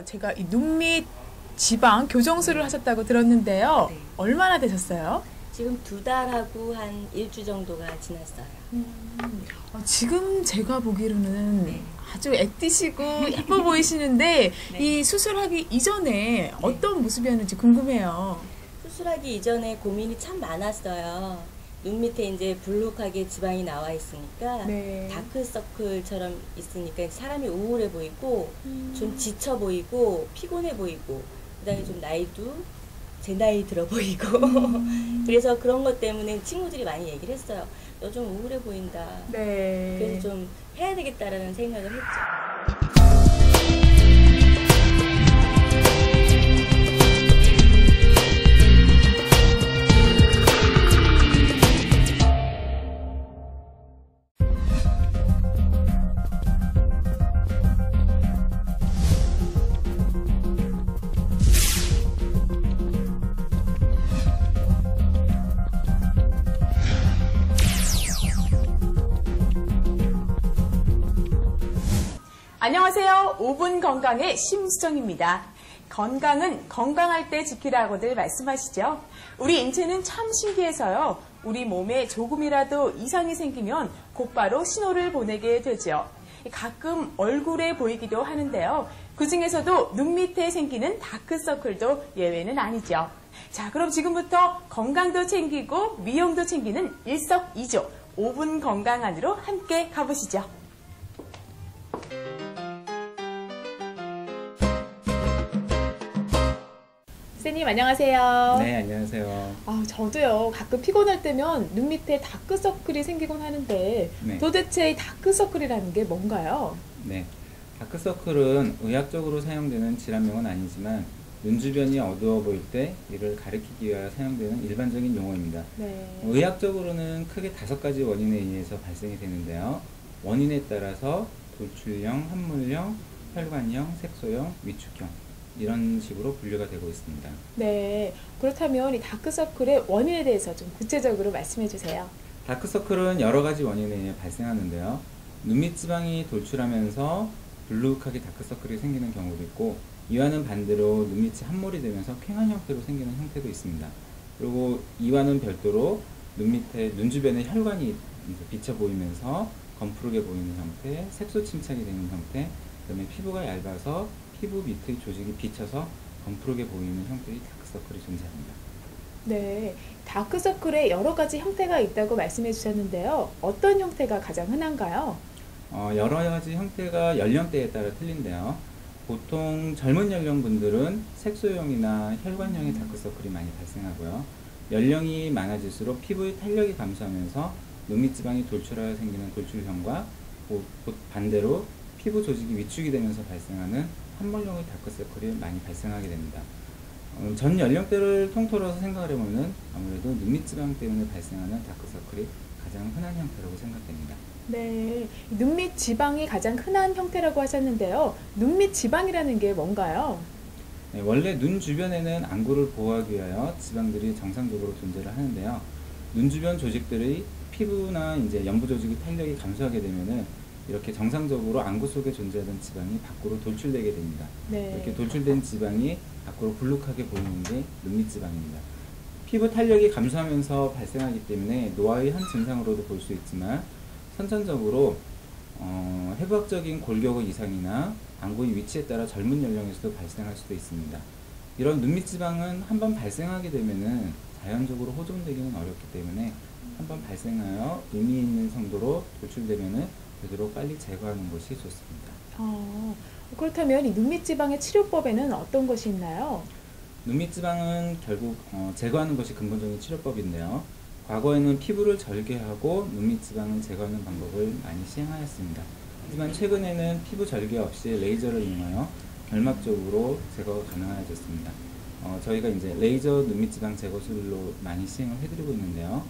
제가 이 눈밑 지방 교정술을 하셨다고 들었는데요. 네. 얼마나 되셨어요? 지금 2달하고 한 1주 정도가 지났어요. 지금 제가 보기로는 네. 아주 애띠시고 예뻐 보이시는데 네. 이 수술하기 이전에 어떤 모습이었는지 궁금해요. 수술하기 이전에 고민이 참 많았어요. 눈 밑에 이제 불룩하게 지방이 나와 있으니까 네. 다크서클처럼 있으니까 사람이 우울해 보이고 좀 지쳐 보이고 피곤해 보이고 그다음에 좀 나이도 제 나이 들어 보이고 그래서 그런 것 때문에 친구들이 많이 얘기를 했어요. 너 좀 우울해 보인다. 네. 그래서 좀 해야 되겠다라는 생각을 했죠. 안녕하세요. 5분 건강의 심수정입니다. 건강은 건강할 때 지키라고들 말씀하시죠. 우리 인체는 참 신기해서요. 우리 몸에 조금이라도 이상이 생기면 곧바로 신호를 보내게 되죠. 가끔 얼굴에 보이기도 하는데요. 그 중에서도 눈 밑에 생기는 다크서클도 예외는 아니죠. 자, 그럼 지금부터 건강도 챙기고 미용도 챙기는 일석이조 5분 건강 안으로 함께 가보시죠. 선생님 안녕하세요. 네, 안녕하세요. 저도요. 가끔 피곤할 때면 눈 밑에 다크서클이 생기곤 하는데 네. 도대체 이 다크서클이라는 게 뭔가요? 네, 다크서클은 의학적으로 사용되는 질환명은 아니지만 눈 주변이 어두워 보일 때 이를 가리키기 위하여 사용되는 일반적인 용어입니다. 네. 의학적으로는 크게 5가지 원인에 의해서 발생이 되는데요. 원인에 따라서 돌출형, 함몰형, 혈관형, 색소형, 위축형 이런 식으로 분류가 되고 있습니다. 네. 그렇다면 이 다크서클의 원인에 대해서 좀 구체적으로 말씀해 주세요. 다크서클은 여러 가지 원인에 의해 발생하는데요. 눈밑 지방이 돌출하면서 불룩하게 다크서클이 생기는 경우도 있고, 이와는 반대로 눈밑이 함몰이 되면서 퀭한 형태로 생기는 형태도 있습니다. 그리고 이와는 별도로 눈 밑에, 눈 주변에 혈관이 비쳐 보이면서 검푸르게 보이는 형태, 색소 침착이 되는 형태, 그 다음에 피부가 얇아서 피부 밑의 조직이 비쳐서 검푸르게 보이는 형태의 다크서클이 존재합니다. 네. 다크서클에 여러 가지 형태가 있다고 말씀해 주셨는데요. 어떤 형태가 가장 흔한가요? 여러 가지 형태가 연령대에 따라 틀린데요. 보통 젊은 연령분들은 색소형이나 혈관형의 다크서클이 많이 발생하고요. 연령이 많아질수록 피부의 탄력이 감소하면서 눈밑 지방이 돌출하여 생기는 돌출형과 반대로 피부 조직이 위축이 되면서 발생하는 함몰형의 다크서클이 많이 발생하게 됩니다. 전 연령대를 통틀어서 생각을 해보면 아무래도 눈밑 지방 때문에 발생하는 다크서클이 가장 흔한 형태라고 생각됩니다. 네. 눈밑 지방이 가장 흔한 형태라고 하셨는데요. 눈밑 지방이라는 게 뭔가요? 네, 원래 눈 주변에는 안구를 보호하기 위하여 지방들이 정상적으로 존재를 하는데요. 눈 주변 조직들의 피부나 이제 연부 조직의 탄력이 감소하게 되면은 이렇게 정상적으로 안구 속에 존재하던 지방이 밖으로 돌출되게 됩니다. 네. 이렇게 돌출된 지방이 밖으로 불룩하게 보이는 게 눈밑 지방입니다. 피부 탄력이 감소하면서 발생하기 때문에 노화의 한 증상으로도 볼 수 있지만 선천적으로 해부학적인 골격의 이상이나 안구의 위치에 따라 젊은 연령에서도 발생할 수도 있습니다. 이런 눈밑 지방은 한번 발생하게 되면은 자연적으로 호전되기는 어렵기 때문에 한번 발생하여 의미 있는 정도로 돌출되면은 되도록 빨리 제거하는 것이 좋습니다. 그렇다면 이 눈밑 지방의 치료법에는 어떤 것이 있나요? 눈밑 지방은 결국 제거하는 것이 근본적인 치료법인데요. 과거에는 피부를 절개하고 눈밑 지방을 제거하는 방법을 많이 시행하였습니다. 하지만 최근에는 피부 절개 없이 레이저를 이용하여 결막적으로 제거가 가능해졌습니다. 저희가 이제 레이저 눈밑 지방 제거술로 많이 시행을 해드리고 있는데요.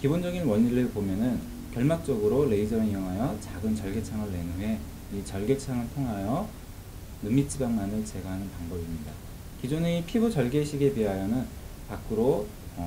기본적인 원리를 보면은 결막적으로 레이저를 이용하여 작은 절개창을 낸 후에 이 절개창을 통하여 눈밑 지방만을 제거하는 방법입니다. 기존의 피부 절개식에 비하여는 밖으로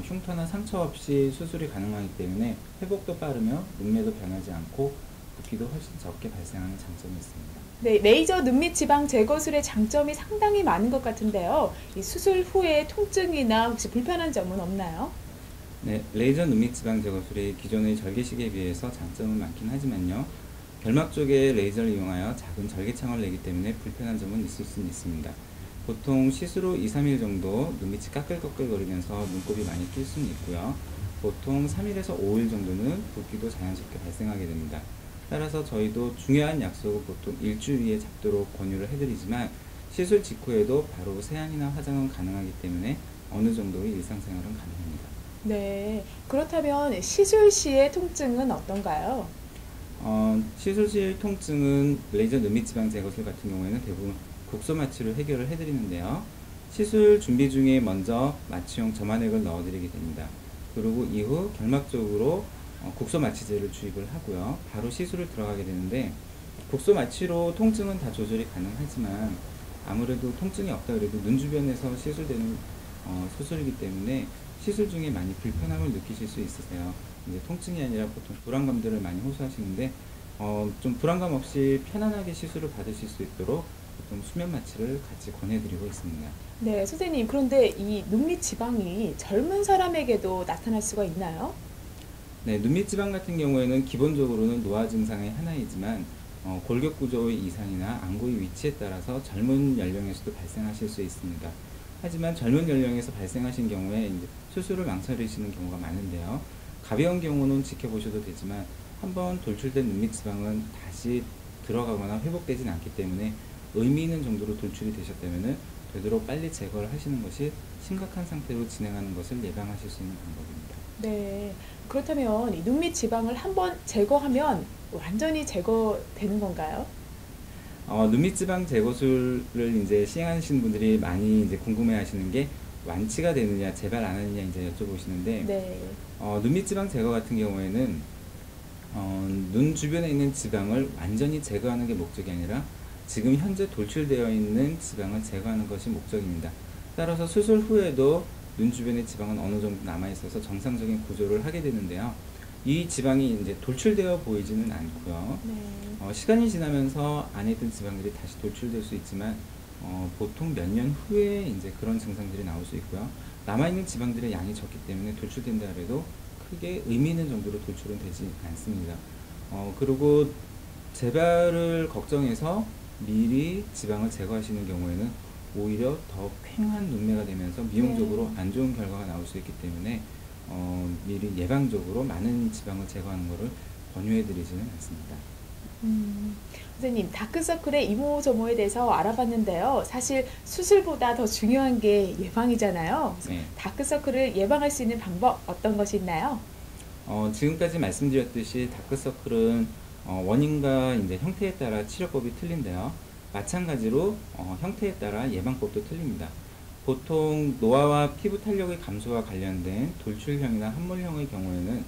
흉터나 상처 없이 수술이 가능하기 때문에 회복도 빠르며 눈매도 변하지 않고 붓기도 훨씬 적게 발생하는 장점이 있습니다. 네, 레이저 눈밑 지방 제거술의 장점이 상당히 많은 것 같은데요. 이 수술 후에 통증이나 혹시 불편한 점은 없나요? 네, 레이저 눈밑 지방 제거술이 기존의 절개식에 비해서 장점은 많긴 하지만요. 결막 쪽에 레이저를 이용하여 작은 절개창을 내기 때문에 불편한 점은 있을 수는 있습니다. 보통 시술 후 2-3일 정도 눈밑이 까끌까끌거리면서 눈곱이 많이 낄 수는 있고요. 보통 3일에서 5일 정도는 붓기도 자연스럽게 발생하게 됩니다. 따라서 저희도 중요한 약속을 보통 일주일 이에 잡도록 권유를 해드리지만 시술 직후에도 바로 세안이나 화장은 가능하기 때문에 어느 정도의 일상생활은 가능합니다. 네, 그렇다면 시술 시의 통증은 어떤가요? 시술 시 통증은 레이저 눈밑 지방 제거술 같은 경우에는 대부분 국소 마취로 해결을 해드리는데요. 시술 준비 중에 먼저 마취용 점화액을 넣어드리게 됩니다. 그리고 이후 결막 쪽으로 국소 마취제를 주입을 하고요. 바로 시술을 들어가게 되는데 국소 마취로 통증은 다 조절이 가능하지만 아무래도 통증이 없다 그래도 눈 주변에서 시술되는 수술이기 때문에 시술 중에 많이 불편함을 느끼실 수 있으세요. 이제 통증이 아니라 보통 불안감들을 많이 호소하시는데 좀 불안감 없이 편안하게 시술을 받으실 수 있도록 보통 수면 마취를 같이 권해드리고 있습니다. 네, 선생님, 그런데 이 눈밑 지방이 젊은 사람에게도 나타날 수가 있나요? 네, 눈밑 지방 같은 경우에는 기본적으로는 노화 증상의 하나이지만 골격 구조의 이상이나 안구의 위치에 따라서 젊은 연령에서도 발생하실 수 있습니다. 하지만 젊은 연령에서 발생하신 경우에 이제 수술을 망설이시는 경우가 많은데요. 가벼운 경우는 지켜보셔도 되지만 한번 돌출된 눈밑 지방은 다시 들어가거나 회복되진 않기 때문에 의미 있는 정도로 돌출이 되셨다면 되도록 빨리 제거를 하시는 것이 심각한 상태로 진행하는 것을 예방하실 수 있는 방법입니다. 네, 그렇다면 이 눈밑 지방을 한번 제거하면 완전히 제거되는 건가요? 눈밑 지방 제거술을 이제 시행하시는 분들이 많이 이제 궁금해하시는 게 완치가 되느냐, 재발 안 하느냐 이제 여쭤보시는데, 네. 눈밑 지방 제거 같은 경우에는 눈 주변에 있는 지방을 완전히 제거하는 게 목적이 아니라 지금 현재 돌출되어 있는 지방을 제거하는 것이 목적입니다. 따라서 수술 후에도 눈 주변의 지방은 어느 정도 남아 있어서 정상적인 구조를 하게 되는데요. 이 지방이 이제 돌출되어 보이지는 않고요. 네. 시간이 지나면서 안에 있던 지방들이 다시 돌출될 수 있지만 보통 몇 년 후에 이제 그런 증상들이 나올 수 있고요. 남아있는 지방들의 양이 적기 때문에 돌출된다 해도 크게 의미 있는 정도로 돌출은 되지 않습니다. 그리고 재발을 걱정해서 미리 지방을 제거하시는 경우에는 오히려 더 퀭한 눈매가 되면서 미용적으로 안 좋은 결과가 나올 수 있기 때문에 미리 예방적으로 많은 지방을 제거하는 것을 권유해 드리지는 않습니다. 선생님, 다크서클의 이모저모에 대해서 알아봤는데요. 사실 수술보다 더 중요한 게 예방이잖아요. 네. 다크서클을 예방할 수 있는 방법 어떤 것이 있나요? 지금까지 말씀드렸듯이 다크서클은 원인과 이제 형태에 따라 치료법이 틀린데요. 마찬가지로 형태에 따라 예방법도 틀립니다. 보통 노화와 피부 탄력의 감소와 관련된 돌출형이나 함몰형의 경우에는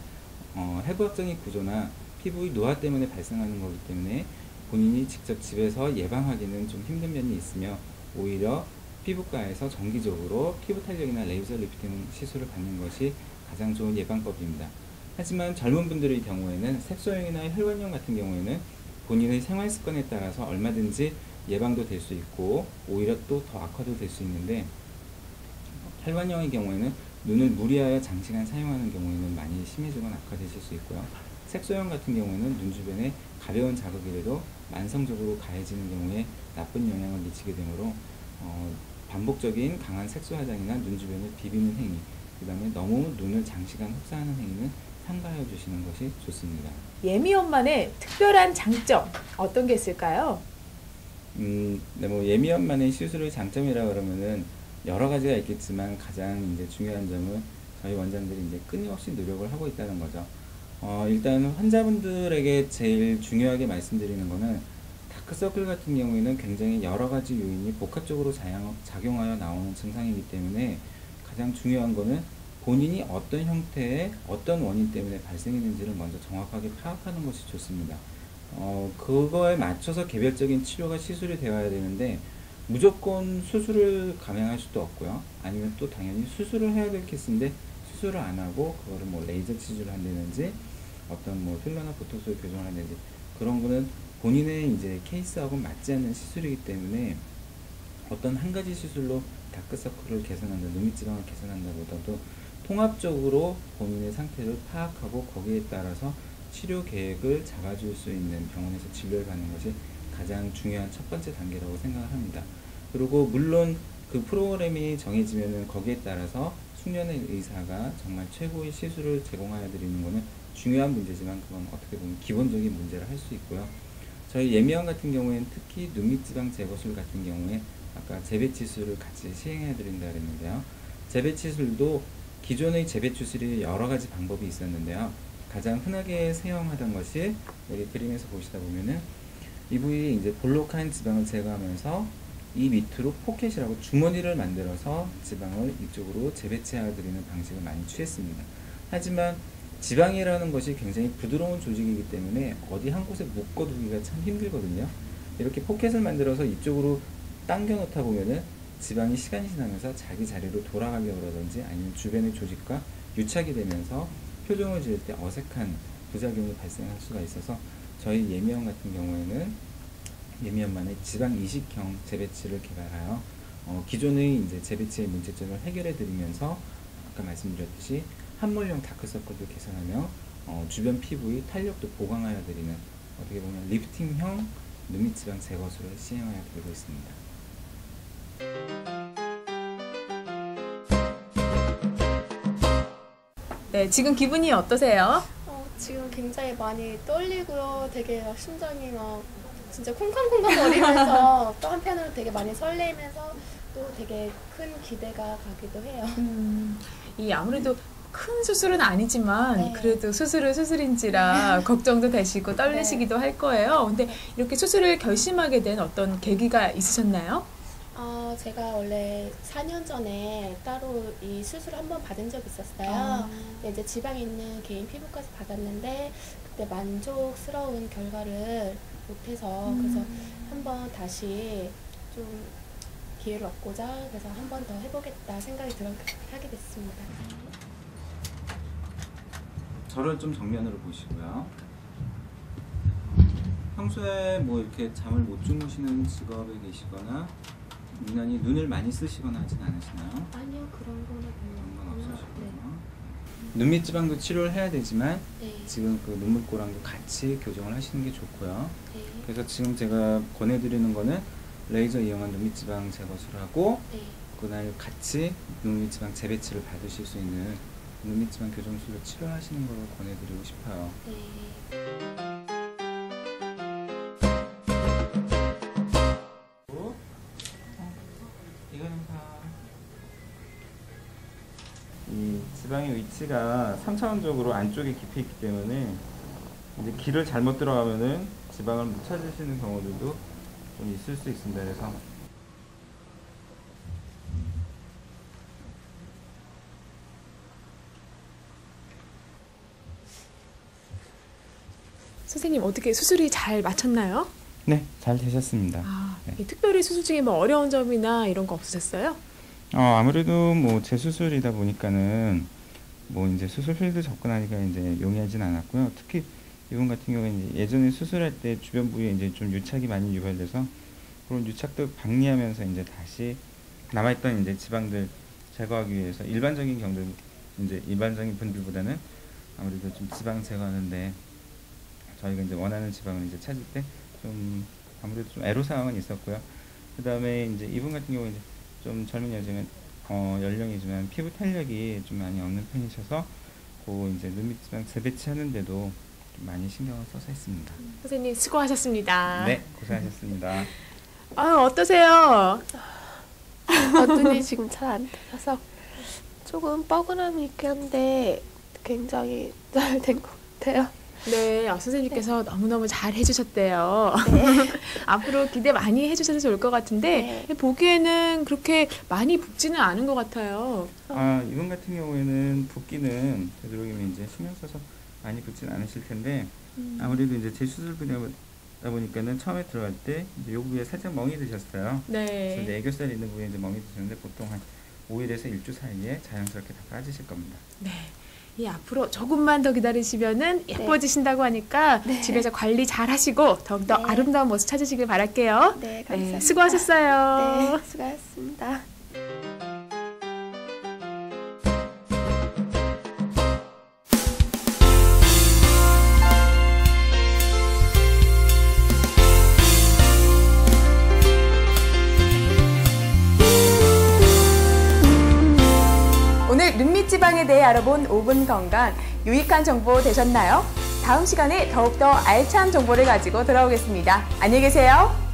해부학적인 구조나 피부의 노화 때문에 발생하는 거기 때문에 본인이 직접 집에서 예방하기는 좀 힘든 면이 있으며 오히려 피부과에서 정기적으로 피부 탄력이나 레이저 리프팅 시술을 받는 것이 가장 좋은 예방법입니다. 하지만 젊은 분들의 경우에는 색소형이나 혈관형 같은 경우에는 본인의 생활 습관에 따라서 얼마든지 예방도 될 수 있고 오히려 또 더 악화도 될 수 있는데 혈관형의 경우에는 눈을 무리하여 장시간 사용하는 경우에는 많이 심해지거나 악화되실 수 있고요. 색소형 같은 경우에는 눈 주변에 가벼운 자극이라도 만성적으로 가해지는 경우에 나쁜 영향을 미치게 되므로 반복적인 강한 색소 화장이나 눈 주변을 비비는 행위, 그 다음에 너무 눈을 장시간 흡사하는 행위는 삼가해 주시는 것이 좋습니다. 예미엄만의 특별한 장점 어떤 게 있을까요? 네, 뭐 예미엄만의 시술의 장점이라 그러면은 여러 가지가 있겠지만 가장 이제 중요한 점은 저희 원장들이 이제 끊임없이 노력을 하고 있다는 거죠. 일단 환자분들에게 제일 중요하게 말씀드리는 거는 다크서클 같은 경우에는 굉장히 여러 가지 요인이 복합적으로 작용하여 나오는 증상이기 때문에 가장 중요한 거는 본인이 어떤 형태의 어떤 원인 때문에 발생했는지를 먼저 정확하게 파악하는 것이 좋습니다. 그거에 맞춰서 개별적인 치료가 시술이 되어야 되는데 무조건 수술을 감행할 수도 없고요. 아니면 또 당연히 수술을 해야 될 케이스인데 수술을 안 하고 그거를 뭐 레이저 치료를 한다든지 어떤 뭐 필러나 보톡스를 교정을 한다든지 그런 거는 본인의 이제 케이스하고 맞지 않는 시술이기 때문에 어떤 한 가지 시술로 다크서클을 개선한다, 눈밑 지방을 개선한다보다도 통합적으로 본인의 상태를 파악하고 거기에 따라서 치료 계획을 잡아줄 수 있는 병원에서 진료를 받는 것이 가장 중요한 첫 번째 단계라고 생각을 합니다. 그리고 물론 그 프로그램이 정해지면은 거기에 따라서 숙련의 의사가 정말 최고의 시술을 제공하여 드리는 것은 중요한 문제지만 그건 어떻게 보면 기본적인 문제를 할 수 있고요. 저희 예미원 같은 경우에는 특히 눈밑 지방 제거술 같은 경우에 아까 재배치술을 같이 시행해 드린다 그랬는데요. 재배치술도 기존의 재배치술이 여러 가지 방법이 있었는데요. 가장 흔하게 사용하던 것이 여기 그림에서 보시다 보면은 이 부위에 이제 볼록한 지방을 제거하면서 이 밑으로 포켓이라고 주머니를 만들어서 지방을 이쪽으로 재배치해 드리는 방식을 많이 취했습니다. 하지만 지방이라는 것이 굉장히 부드러운 조직이기 때문에 어디 한 곳에 묶어두기가 참 힘들거든요. 이렇게 포켓을 만들어서 이쪽으로 당겨 놓다 보면은 지방이 시간이 지나면서 자기 자리로 돌아가려고 그러든지 아니면 주변의 조직과 유착이 되면서 표정을 지을 때 어색한 부작용이 발생할 수가 있어서 저희 예미원 같은 경우에는 예미원만의 지방 이식형 재배치를 개발하여 기존의 이제 재배치의 문제점을 해결해 드리면서 아까 말씀드렸듯이 함몰형 다크서클도 개선하며 주변 피부의 탄력도 보강하여 드리는 어떻게 보면 리프팅형 눈밑 지방 제거술을 시행하여 드리고 있습니다. 네, 지금 기분이 어떠세요? 지금 굉장히 많이 떨리고요. 되게 심장이 막 진짜 쿵쾅쿵쾅 거리면서 또 한편으로 되게 많이 설레면서 또 되게 큰 기대가 가기도 해요. 이 아무래도 큰 수술은 아니지만 네. 그래도 수술은 수술인지라 걱정도 되시고 떨리시기도 할 거예요. 근데 이렇게 수술을 결심하게 된 어떤 계기가 있으셨나요? 제가 원래 4년 전에 따로 이 수술을 한번 받은 적이 있었어요. 근데 이제 지방에 있는 개인 피부과에서 받았는데 그때 만족스러운 결과를 못해서 그래서 한번 다시 좀 기회를 얻고자 그래서 한 번 더 해보겠다 생각이 들어 하게 됐습니다. 저를 좀 정면으로 보시고요. 평소에 뭐 이렇게 잠을 못 주무시는 직업에 계시거나 유난히 눈을 많이 쓰시거나 하진 않으시나요? 아니요, 그런 거는 그런 건 없어요. 없으시고요. 눈밑 지방도 치료를 해야 되지만 네. 지금 그 눈물고랑도 같이 교정을 하시는 게 좋고요. 네. 그래서 지금 제가 권해드리는 거는 레이저 이용한 눈밑 지방 제거술하고 네. 그날 같이 눈밑 지방 재배치를 받으실 수 있는 눈밑 지방 교정술로 치료하시는 걸 권해드리고 싶어요. 네. 이거는 이 지방의 위치가 3차원적으로 안쪽에 깊이 있기 때문에 이제 길을 잘못 들어가면은 지방을 못 찾으시는 경우들도 좀 있을 수 있습니다. 그래서 선생님 어떻게 수술이 잘 마쳤나요? 네, 잘 되셨습니다. 이 특별히 수술 중에 뭐 어려운 점이나 이런 거 없으셨어요? 아무래도 뭐 재수술이다 보니까는 뭐 이제 수술 필드 접근하기가 이제 용이하진 않았고요. 특히 이분 같은 경우에 이제 예전에 수술할 때 주변 부위에 이제 좀 유착이 많이 유발돼서 그런 유착들 박리하면서 이제 다시 남아있던 이제 지방들 제거하기 위해서 일반적인 경들 이제 일반적인 분들보다는 아무래도 좀 지방 제거하는데 저희가 이제 원하는 지방을 이제 찾을 때 좀 아무래도 좀 애로사항은 있었고요. 그 다음에 이제 이분 같은 경우에 이제 좀 젊은 여자면 연령이지만 피부 탄력이 좀 많이 없는 편이셔서 그 이제 눈밑 지방 재배치하는데도 좀 많이 신경을 써서 했습니다. 선생님 수고하셨습니다. 네, 고생하셨습니다. 어떠세요? 눈이 지금 잘 안 떠서 조금 뻐근함이 있긴 한데 굉장히 잘 된 것 같아요. 네, 선생님께서 너무너무 잘 해주셨대요. 앞으로 기대 많이 해주셔서 좋을 것 같은데 보기에는 그렇게 많이 붓지는 않은 것 같아요. 이분 같은 경우에는 붓기는 되도록이면 이제 신경 써서 많이 붓지는 않으실 텐데 아무래도 이제 재수술 분야다 보니까는 처음에 들어갈 때 이제 요 부위에 살짝 멍이 드셨어요. 그래서 이제 네. 애교살이 있는 부위에 이제 멍이 드셨는데 보통 한 5일에서 1주 사이에 자연스럽게 다 빠지실 겁니다. 네. 예, 앞으로 조금만 더 기다리시면은 예뻐지신다고 하니까 집에서 관리 잘 하시고 더욱더 네. 아름다운 모습 찾으시길 바랄게요. 네, 감사합니다. 수고하셨어요. 네, 수고하셨습니다. 오늘 눈밑지방에 대해 알아본 5분 건강 유익한 정보 되셨나요? 다음 시간에 더욱더 알찬 정보를 가지고 돌아오겠습니다. 안녕히 계세요.